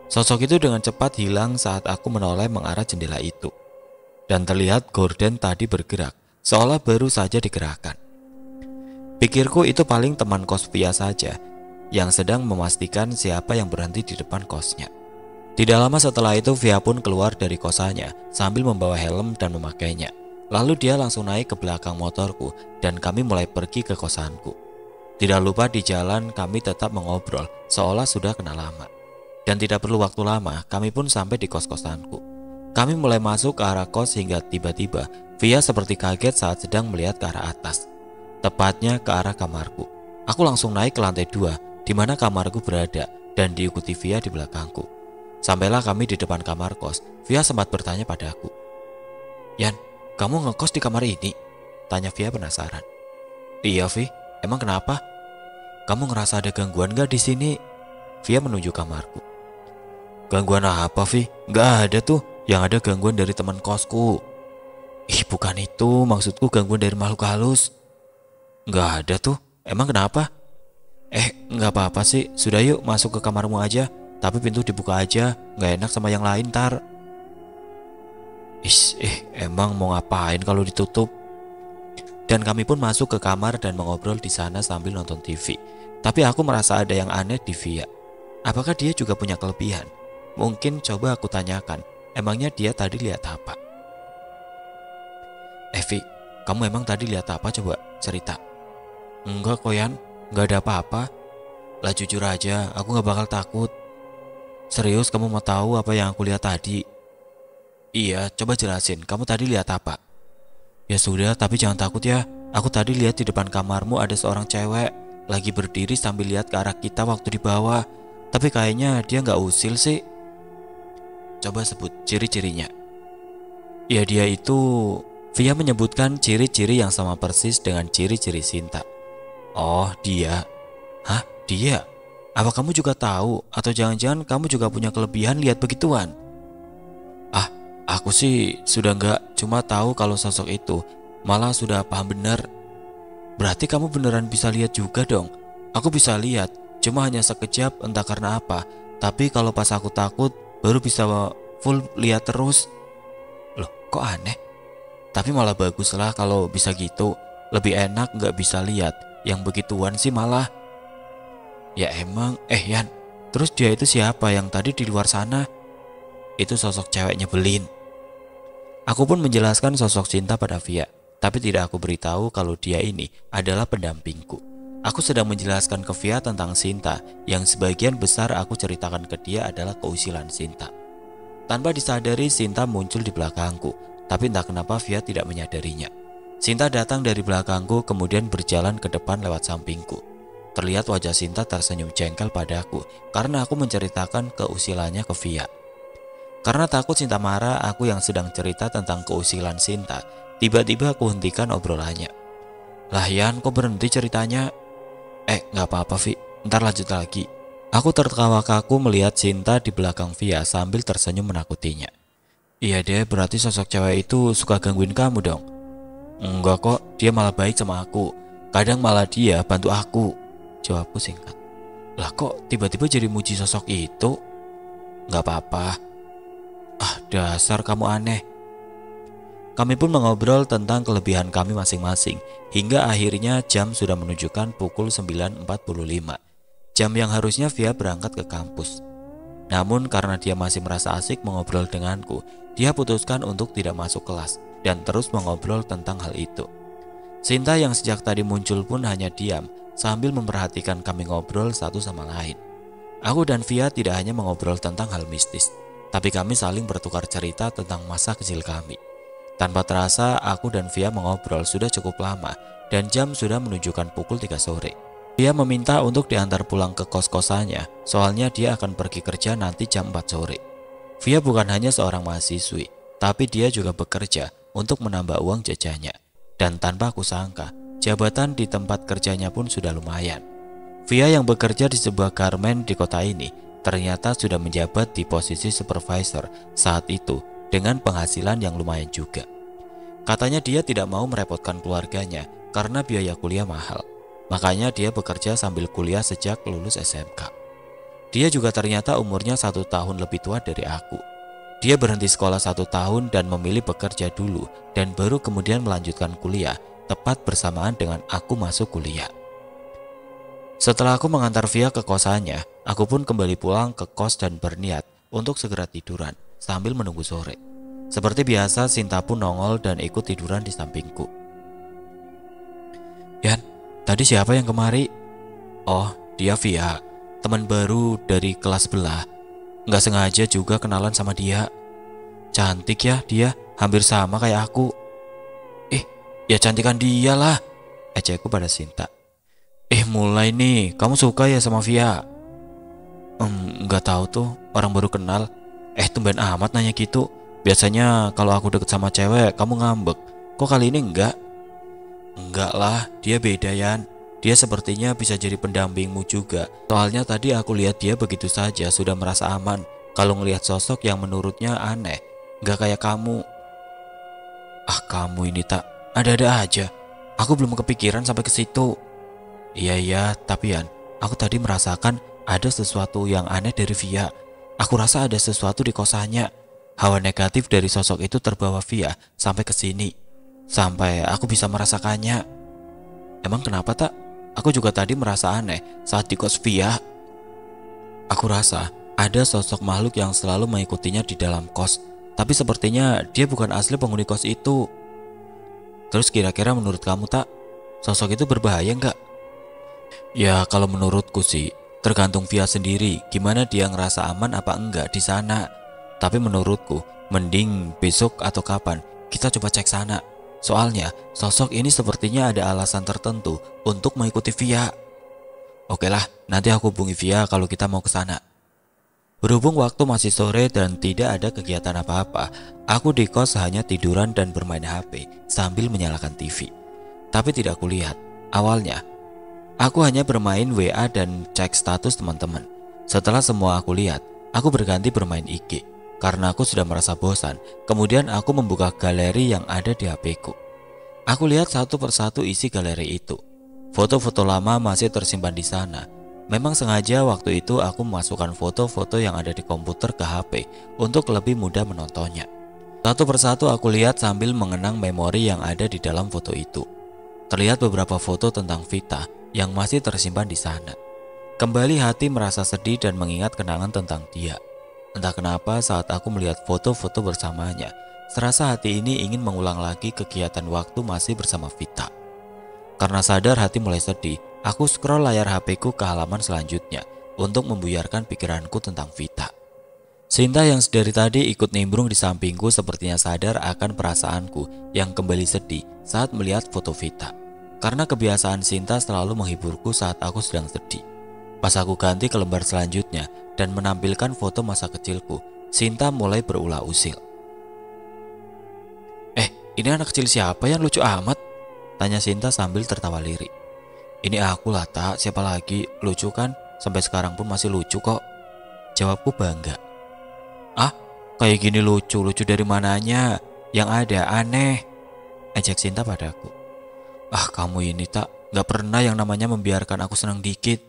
Sosok itu dengan cepat hilang saat aku menoleh mengarah jendela itu. Dan terlihat gorden tadi bergerak, seolah baru saja digerakkan. Pikirku itu paling teman kos Via saja, yang sedang memastikan siapa yang berhenti di depan kosnya. Tidak lama setelah itu Via pun keluar dari kosannya sambil membawa helm dan memakainya. Lalu dia langsung naik ke belakang motorku dan kami mulai pergi ke kosanku. Tidak lupa di jalan kami tetap mengobrol seolah sudah kenal lama. Dan tidak perlu waktu lama kami pun sampai di kos-kosanku. Kami mulai masuk ke arah kos hingga tiba-tiba Via seperti kaget saat sedang melihat ke arah atas. Tepatnya ke arah kamarku. Aku langsung naik ke lantai 2 di mana kamarku berada dan diikuti Via di belakangku. Sampailah kami di depan kamar kos, Via sempat bertanya padaku. Yan, kamu ngekos di kamar ini? Tanya Via penasaran. Iya Vi, emang kenapa? Kamu ngerasa ada gangguan gak di sini? Via menunjuk kamarku. Gangguan apa Vi? Gak ada tuh, yang ada gangguan dari teman kosku. Ih bukan itu, maksudku gangguan dari makhluk halus. Gak ada tuh, emang kenapa? Gak apa-apa sih, sudah yuk masuk ke kamarmu aja. Tapi pintu dibuka aja, gak enak sama yang lain ntar. Emang mau ngapain kalau ditutup? Dan kami pun masuk ke kamar dan mengobrol di sana sambil nonton TV. Tapi aku merasa ada yang aneh di Via. Apakah dia juga punya kelebihan? Mungkin coba aku tanyakan, emangnya dia tadi lihat apa? Vi, kamu emang tadi lihat apa coba? Cerita. Enggak kok Yan, gak ada apa-apa. Lah jujur aja, aku gak bakal takut. Serius kamu mau tahu apa yang aku lihat tadi? Iya, coba jelasin, kamu tadi lihat apa? Ya sudah, tapi jangan takut ya. Aku tadi lihat di depan kamarmu ada seorang cewek. lagi berdiri sambil lihat ke arah kita waktu di bawah. Tapi kayaknya dia nggak usil sih. Coba sebut ciri-cirinya. Ya dia itu, Via menyebutkan ciri-ciri yang sama persis dengan ciri-ciri Sinta. Oh dia. Hah dia? Apa kamu juga tahu? Atau jangan-jangan kamu juga punya kelebihan lihat begituan? Ah, aku sih sudah nggak cuma tahu kalau sosok itu, malah sudah paham benar. Berarti kamu beneran bisa lihat juga dong. Aku bisa lihat, cuma hanya sekejap entah karena apa. Tapi kalau pas aku takut, baru bisa full lihat terus. Loh, kok aneh? Tapi malah bagus lah kalau bisa gitu. Lebih enak nggak bisa lihat. Yang begituan sih malah. Ya emang, Yan, terus dia itu siapa yang tadi di luar sana? Itu sosok cewek nyebelin. Aku pun menjelaskan sosok Sinta pada Via, tapi tidak aku beritahu kalau dia ini adalah pendampingku. Aku sedang menjelaskan ke Via tentang Sinta, yang sebagian besar aku ceritakan ke dia adalah keusilan Sinta. Tanpa disadari Sinta muncul di belakangku, tapi entah kenapa Via tidak menyadarinya. Sinta datang dari belakangku kemudian berjalan ke depan lewat sampingku. Terlihat wajah Sinta tersenyum jengkel padaku karena aku menceritakan keusilannya ke Via. Karena takut Sinta marah, aku yang sedang cerita tentang keusilan Sinta, tiba-tiba aku hentikan obrolannya. Lah Yan, kok berhenti ceritanya? Gak apa-apa Vi, ntar lanjut lagi. Aku tertawa kaku melihat Sinta di belakang Via sambil tersenyum menakutinya. Iya deh, berarti sosok cewek itu suka gangguin kamu dong? Enggak kok, dia malah baik sama aku. Kadang malah dia bantu aku. Jawabku singkat. Lah kok tiba-tiba jadi muji sosok itu? Gak apa-apa. Ah dasar kamu aneh. Kami pun mengobrol tentang kelebihan kami masing-masing. Hingga akhirnya jam sudah menunjukkan pukul 9.45. Jam yang harusnya Via berangkat ke kampus. Namun karena dia masih merasa asik mengobrol denganku, dia putuskan untuk tidak masuk kelas dan terus mengobrol tentang hal itu. Sinta yang sejak tadi muncul pun hanya diam sambil memperhatikan kami ngobrol satu sama lain. Aku dan Via tidak hanya mengobrol tentang hal mistis, tapi kami saling bertukar cerita tentang masa kecil kami. Tanpa terasa, aku dan Via mengobrol sudah cukup lama dan jam sudah menunjukkan pukul 3 sore. Dia meminta untuk diantar pulang ke kos-kosannya, soalnya dia akan pergi kerja nanti jam 4 sore. Via bukan hanya seorang mahasiswi, tapi dia juga bekerja untuk menambah uang jajannya. Dan tanpa aku sangka, jabatan di tempat kerjanya pun sudah lumayan. Via yang bekerja di sebuah garmen di kota ini ternyata sudah menjabat di posisi supervisor saat itu dengan penghasilan yang lumayan juga. Katanya dia tidak mau merepotkan keluarganya karena biaya kuliah mahal. Makanya dia bekerja sambil kuliah sejak lulus SMK. Dia juga ternyata umurnya 1 tahun lebih tua dari aku. Dia berhenti sekolah 1 tahun dan memilih bekerja dulu dan baru kemudian melanjutkan kuliah tepat bersamaan dengan aku masuk kuliah. Setelah aku mengantar Via ke kosannya, aku pun kembali pulang ke kos dan berniat untuk segera tiduran sambil menunggu sore. Seperti biasa, Sinta pun nongol dan ikut tiduran di sampingku. Yan, tadi siapa yang kemari? Oh, dia Via, teman baru dari kelas sebelah. Nggak sengaja juga kenalan sama dia. Cantik ya dia, hampir sama kayak aku. Ya cantikan dia lah, ejekku pada Sinta. Mulai nih, kamu suka ya sama Via? Nggak tahu tuh, orang baru kenal. Tumben amat nanya gitu. Biasanya kalau aku deket sama cewek, kamu ngambek. Kok kali ini enggak? Enggak lah, dia beda Yan. Dia sepertinya bisa jadi pendampingmu juga. Soalnya tadi aku lihat dia begitu saja sudah merasa aman kalau ngelihat sosok yang menurutnya aneh. Nggak kayak kamu. Ah kamu ini tak ada-ada aja. Aku belum kepikiran sampai ke situ. Iya, tapi Yan, aku tadi merasakan ada sesuatu yang aneh dari Via. Aku rasa ada sesuatu di kosannya. Hawa negatif dari sosok itu terbawa Via sampai ke sini. Sampai aku bisa merasakannya. Emang kenapa tak? Aku juga tadi merasa aneh saat di kos Via. Aku rasa ada sosok makhluk yang selalu mengikutinya di dalam kos. Tapi sepertinya dia bukan asli penghuni kos itu. Terus kira-kira menurut kamu tak? Sosok itu berbahaya nggak? Ya kalau menurutku sih tergantung Via sendiri gimana dia ngerasa aman apa enggak di sana. Tapi menurutku mending besok atau kapan kita coba cek sana. Soalnya sosok ini sepertinya ada alasan tertentu untuk mengikuti Via. Oke lah, nanti aku hubungi Via kalau kita mau ke sana. Berhubung waktu masih sore dan tidak ada kegiatan apa-apa, aku di kos hanya tiduran dan bermain HP sambil menyalakan TV. Tapi tidak kulihat. Awalnya, aku hanya bermain WA dan cek status teman-teman. Setelah semua aku lihat, aku berganti bermain IG. Karena aku sudah merasa bosan, kemudian aku membuka galeri yang ada di HP-ku. Aku lihat satu persatu isi galeri itu. Foto-foto lama masih tersimpan di sana. Memang sengaja waktu itu aku memasukkan foto-foto yang ada di komputer ke HP untuk lebih mudah menontonnya. Satu persatu aku lihat sambil mengenang memori yang ada di dalam foto itu. Terlihat beberapa foto tentang Vita yang masih tersimpan di sana. Kembali hati merasa sedih dan mengingat kenangan tentang dia. Entah kenapa saat aku melihat foto-foto bersamanya, serasa hati ini ingin mengulang lagi kegiatan waktu masih bersama Vita. Karena sadar hati mulai sedih, aku scroll layar HP-ku ke halaman selanjutnya untuk membuyarkan pikiranku tentang Vita. Sinta yang dari tadi ikut nimbrung di sampingku sepertinya sadar akan perasaanku yang kembali sedih saat melihat foto Vita. Karena kebiasaan Sinta selalu menghiburku saat aku sedang sedih. Pas aku ganti ke lembar selanjutnya dan menampilkan foto masa kecilku, Sinta mulai berulah usil. Ini anak kecil siapa yang lucu amat? Tanya Sinta sambil tertawa lirik. Ini aku lah tak, siapa lagi, lucu kan? Sampai sekarang pun masih lucu kok. Jawabku bangga. Ah, kayak gini lucu dari mananya? Yang ada aneh. Ejek Sinta padaku. Ah, kamu ini tak, gak pernah yang namanya membiarkan aku senang dikit.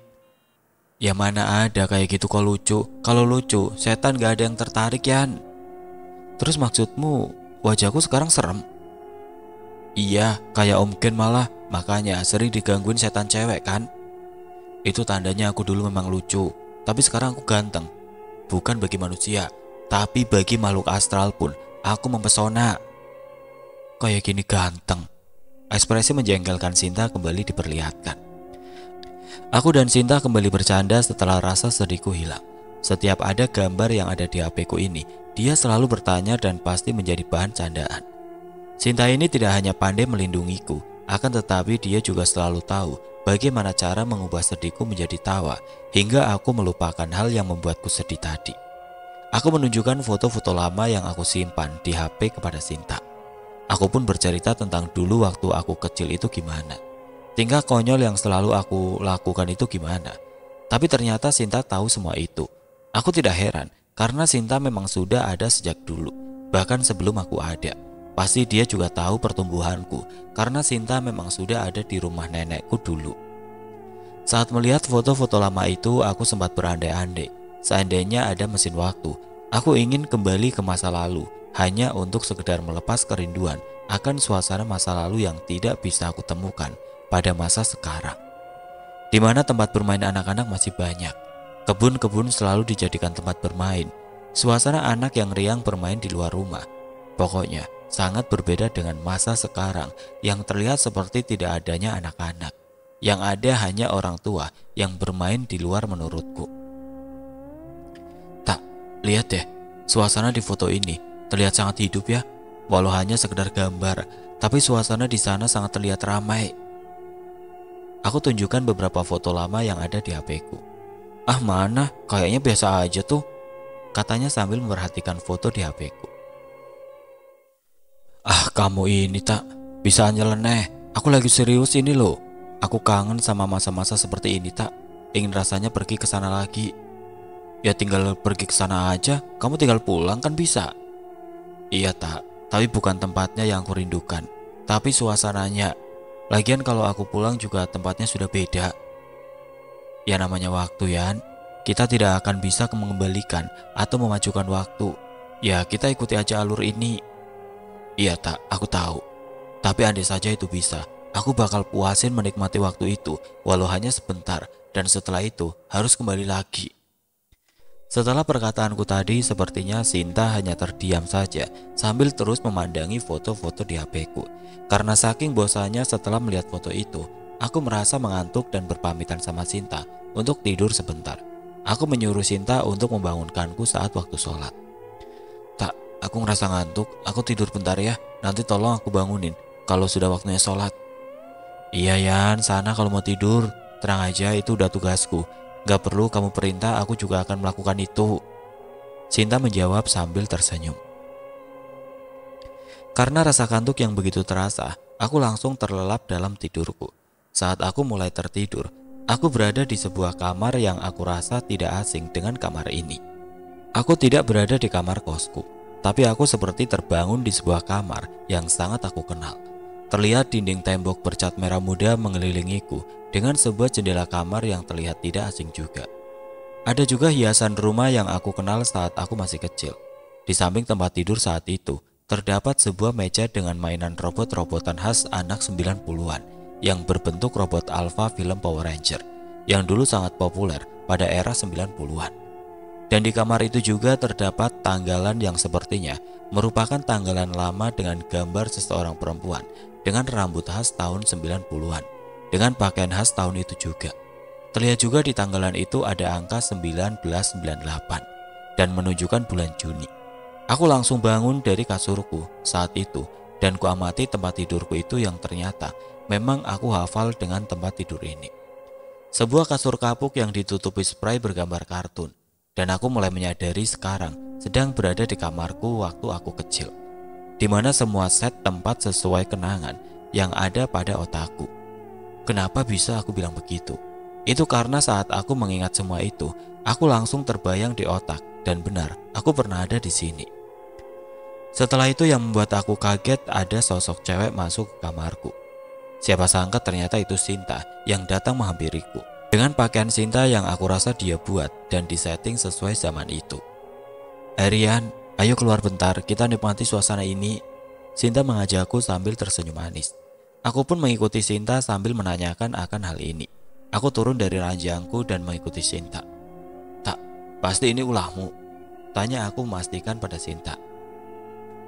Ya mana ada kayak gitu kok lucu. Kalau lucu, setan gak ada yang tertarik Yan. Terus maksudmu, wajahku sekarang serem? Iya, kayak Om Gen malah. Makanya sering digangguin setan cewek kan. Itu tandanya aku dulu memang lucu. Tapi sekarang aku ganteng. Bukan bagi manusia, tapi bagi makhluk astral pun aku mempesona. Kayak gini ganteng. Ekspresi menjengkelkan Sinta kembali diperlihatkan. Aku dan Sinta kembali bercanda setelah rasa sedihku hilang. Setiap ada gambar yang ada di HP-ku ini, dia selalu bertanya dan pasti menjadi bahan candaan. Sinta ini tidak hanya pandai melindungiku, akan tetapi dia juga selalu tahu bagaimana cara mengubah sedihku menjadi tawa, hingga aku melupakan hal yang membuatku sedih tadi. Aku menunjukkan foto-foto lama yang aku simpan di HP kepada Sinta. Aku pun bercerita tentang dulu waktu aku kecil itu gimana. Tingkah konyol yang selalu aku lakukan itu gimana. Tapi ternyata Sinta tahu semua itu. Aku tidak heran, karena Sinta memang sudah ada sejak dulu, bahkan sebelum aku ada. Pasti dia juga tahu pertumbuhanku, karena Sinta memang sudah ada di rumah nenekku dulu. Saat melihat foto-foto lama itu, aku sempat berandai-andai. Seandainya ada mesin waktu, aku ingin kembali ke masa lalu, hanya untuk sekedar melepas kerinduan akan suasana masa lalu yang tidak bisa aku temukan pada masa sekarang. Di mana tempat bermain anak-anak masih banyak. Kebun-kebun selalu dijadikan tempat bermain. Suasana anak yang riang bermain di luar rumah. Pokoknya, sangat berbeda dengan masa sekarang yang terlihat seperti tidak adanya anak-anak. Yang ada hanya orang tua yang bermain di luar menurutku. Tak, lihat deh, suasana di foto ini terlihat sangat hidup ya. Walau hanya sekedar gambar, tapi suasana di sana sangat terlihat ramai. Aku tunjukkan beberapa foto lama yang ada di HP-ku. Ah mana, kayaknya biasa aja tuh, katanya sambil memperhatikan foto di HP-ku. Ah kamu ini tak, bisa nyeleneh, aku lagi serius ini loh. Aku kangen sama masa-masa seperti ini tak, ingin rasanya pergi ke sana lagi. Ya tinggal pergi ke sana aja, kamu tinggal pulang kan bisa. Iya tak, tapi bukan tempatnya yang aku rindukan, tapi suasananya. Lagian kalau aku pulang juga tempatnya sudah beda. Ya namanya waktu Yan, kita tidak akan bisa mengembalikan atau memajukan waktu. Ya kita ikuti aja alur ini. Iya tak, aku tahu. Tapi andai saja itu bisa, aku bakal puasin menikmati waktu itu, walau hanya sebentar, dan setelah itu harus kembali lagi. Setelah perkataanku tadi, sepertinya Sinta hanya terdiam saja sambil terus memandangi foto-foto di HP-ku. Karena saking bosannya setelah melihat foto itu, aku merasa mengantuk dan berpamitan sama Sinta untuk tidur sebentar. Aku menyuruh Sinta untuk membangunkanku saat waktu sholat. Tak, aku ngerasa ngantuk, aku tidur bentar ya, nanti tolong aku bangunin kalau sudah waktunya sholat. Iya Yan, sana kalau mau tidur. Tenang aja, itu udah tugasku. Gak perlu kamu perintah, aku juga akan melakukan itu. Sinta menjawab sambil tersenyum. Karena rasa kantuk yang begitu terasa, aku langsung terlelap dalam tidurku. Saat aku mulai tertidur, aku berada di sebuah kamar yang aku rasa tidak asing dengan kamar ini. Aku tidak berada di kamar kosku, tapi aku seperti terbangun di sebuah kamar yang sangat aku kenal. Terlihat dinding tembok bercat merah muda mengelilingiku dengan sebuah jendela kamar yang terlihat tidak asing juga. Ada juga hiasan rumah yang aku kenal saat aku masih kecil. Di samping tempat tidur saat itu, terdapat sebuah meja dengan mainan robot-robotan khas anak 90-an yang berbentuk robot alpha film Power Ranger yang dulu sangat populer pada era 90-an. Dan di kamar itu juga terdapat tanggalan yang sepertinya merupakan tanggalan lama dengan gambar seseorang perempuan dengan rambut khas tahun 90-an, dengan pakaian khas tahun itu juga. Terlihat juga di tanggalan itu ada angka 1998 dan menunjukkan bulan Juni. Aku langsung bangun dari kasurku saat itu dan kuamati tempat tidurku itu yang ternyata memang aku hafal dengan tempat tidur ini. Sebuah kasur kapuk yang ditutupi spray bergambar kartun, dan aku mulai menyadari sekarang sedang berada di kamarku waktu aku kecil, di mana semua set tempat sesuai kenangan yang ada pada otakku. Kenapa bisa aku bilang begitu? Itu karena saat aku mengingat semua itu, aku langsung terbayang di otak dan benar, aku pernah ada di sini. Setelah itu yang membuat aku kaget ada sosok cewek masuk ke kamarku. Siapa sangka ternyata itu Sinta yang datang menghampiriku. Dengan pakaian Sinta yang aku rasa dia buat dan disetting sesuai zaman itu. Rian, ayo keluar bentar, kita nikmati suasana ini. Sinta mengajakku sambil tersenyum manis. Aku pun mengikuti Sinta sambil menanyakan akan hal ini. Aku turun dari ranjangku dan mengikuti Sinta. Tak, pasti ini ulahmu? Tanya aku memastikan pada Sinta.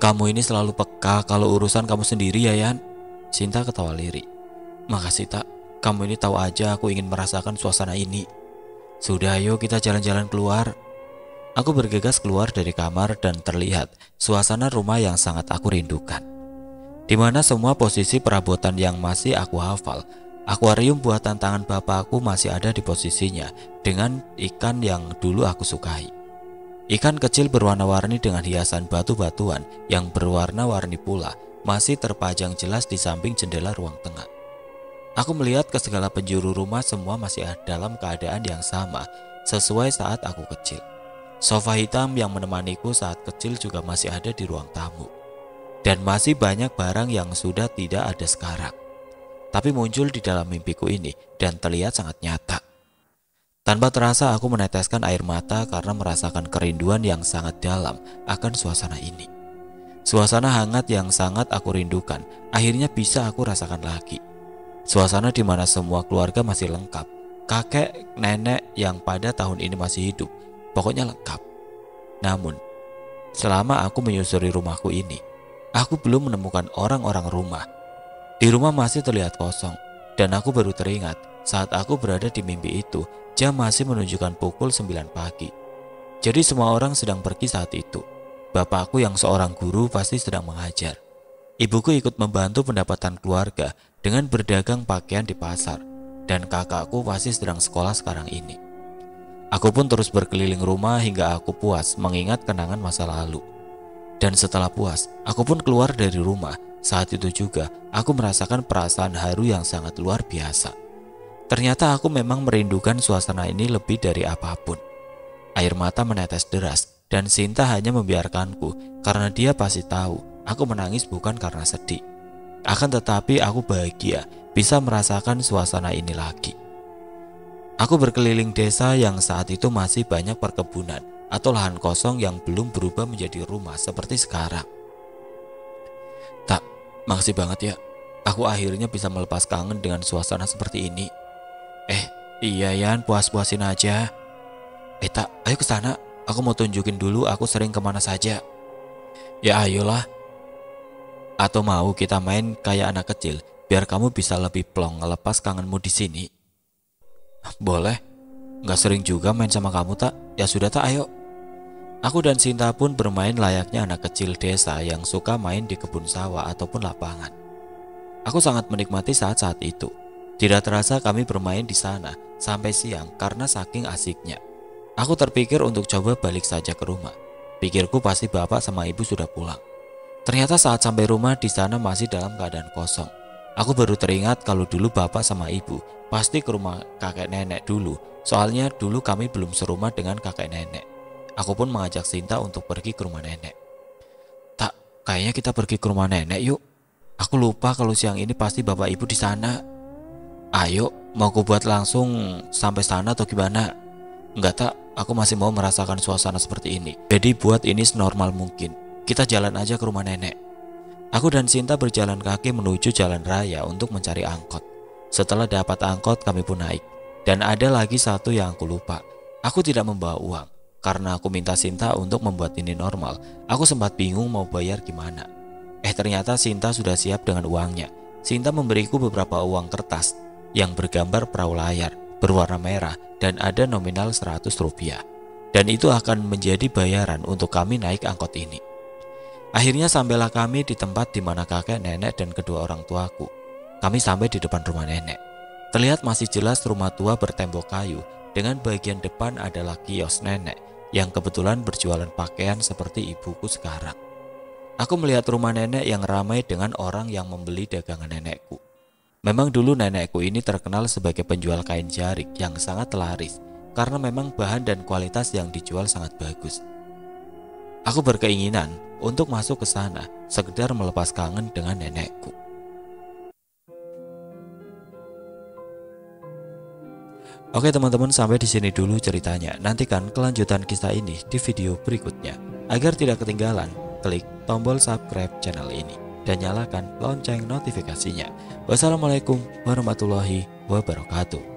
Kamu ini selalu peka kalau urusan kamu sendiri ya Yan. Sinta ketawa lirik. Makasih tak, kamu ini tahu aja aku ingin merasakan suasana ini. Sudah ayo kita jalan-jalan keluar. Aku bergegas keluar dari kamar dan terlihat suasana rumah yang sangat aku rindukan. Di mana semua posisi perabotan yang masih aku hafal. Akuarium buatan tangan bapakku masih ada di posisinya dengan ikan yang dulu aku sukai. Ikan kecil berwarna-warni dengan hiasan batu-batuan yang berwarna-warni pula masih terpajang jelas di samping jendela ruang tengah. Aku melihat ke segala penjuru rumah semua masih dalam keadaan yang sama sesuai saat aku kecil. Sofa hitam yang menemaniku saat kecil juga masih ada di ruang tamu. Dan masih banyak barang yang sudah tidak ada sekarang, tapi muncul di dalam mimpiku ini dan terlihat sangat nyata. Tanpa terasa aku meneteskan air mata karena merasakan kerinduan yang sangat dalam akan suasana ini. Suasana hangat yang sangat aku rindukan akhirnya bisa aku rasakan lagi. Suasana di mana semua keluarga masih lengkap. Kakek, nenek yang pada tahun ini masih hidup, pokoknya lengkap. Namun, selama aku menyusuri rumahku ini, aku belum menemukan orang-orang rumah. Di rumah masih terlihat kosong, dan aku baru teringat saat aku berada di mimpi itu, jam masih menunjukkan pukul 9 pagi. Jadi semua orang sedang pergi saat itu. Bapakku yang seorang guru pasti sedang mengajar. Ibuku ikut membantu pendapatan keluarga dengan berdagang pakaian di pasar, dan kakakku pasti sedang sekolah sekarang ini. Aku pun terus berkeliling rumah hingga aku puas mengingat kenangan masa lalu. Dan setelah puas, aku pun keluar dari rumah. Saat itu juga, aku merasakan perasaan haru yang sangat luar biasa. Ternyata aku memang merindukan suasana ini lebih dari apapun. Air mata menetes deras, dan Sinta hanya membiarkanku karena dia pasti tahu aku menangis bukan karena sedih. Akan tetapi aku bahagia bisa merasakan suasana ini lagi. Aku berkeliling desa yang saat itu masih banyak perkebunan atau lahan kosong yang belum berubah menjadi rumah seperti sekarang. Tak, makasih banget ya. Aku akhirnya bisa melepas kangen dengan suasana seperti ini. Iya Yan, puas-puasin aja. Tak, ayo ke sana. Aku mau tunjukin dulu aku sering kemana saja. Ya ayolah. Atau mau kita main kayak anak kecil, biar kamu bisa lebih plong ngelepas kangenmu di sini. Boleh. Gak sering juga main sama kamu tak? Ya sudah tak, ayo. Aku dan Sinta pun bermain layaknya anak kecil desa yang suka main di kebun sawah ataupun lapangan. Aku sangat menikmati saat-saat itu. Tidak terasa kami bermain di sana sampai siang karena saking asiknya. Aku terpikir untuk coba balik saja ke rumah. Pikirku pasti bapak sama ibu sudah pulang. Ternyata saat sampai rumah di sana masih dalam keadaan kosong. Aku baru teringat kalau dulu bapak sama ibu pasti ke rumah kakek nenek dulu. Soalnya dulu kami belum serumah dengan kakek nenek. Aku pun mengajak Sinta untuk pergi ke rumah nenek. Tak, kayaknya kita pergi ke rumah nenek yuk. Aku lupa kalau siang ini pasti bapak ibu di sana. Ayo, mau ku buat langsung sampai sana atau gimana? Enggak tak, aku masih mau merasakan suasana seperti ini. Jadi buat ini senormal mungkin. Kita jalan aja ke rumah nenek. Aku dan Sinta berjalan kaki menuju jalan raya untuk mencari angkot. Setelah dapat angkot kami pun naik. Dan ada lagi satu yang aku lupa. Aku tidak membawa uang. Karena aku minta Sinta untuk membuat ini normal. Aku sempat bingung mau bayar gimana. Ternyata Sinta sudah siap dengan uangnya. Sinta memberiku beberapa uang kertas yang bergambar perahu layar berwarna merah dan ada nominal 100 rupiah. Dan itu akan menjadi bayaran untuk kami naik angkot ini. Akhirnya sampailah kami di tempat di mana kakek, nenek, dan kedua orang tuaku. Kami sampai di depan rumah nenek. Terlihat masih jelas rumah tua bertembok kayu dengan bagian depan adalah kios nenek yang kebetulan berjualan pakaian seperti ibuku sekarang. Aku melihat rumah nenek yang ramai dengan orang yang membeli dagangan nenekku. Memang dulu nenekku ini terkenal sebagai penjual kain jarik yang sangat laris karena memang bahan dan kualitas yang dijual sangat bagus. Aku berkeinginan untuk masuk ke sana sekedar melepas kangen dengan nenekku. Oke teman-teman, sampai di sini dulu ceritanya. Nantikan kelanjutan kisah ini di video berikutnya. Agar tidak ketinggalan, klik tombol subscribe channel ini dan nyalakan lonceng notifikasinya. Wassalamualaikum warahmatullahi wabarakatuh.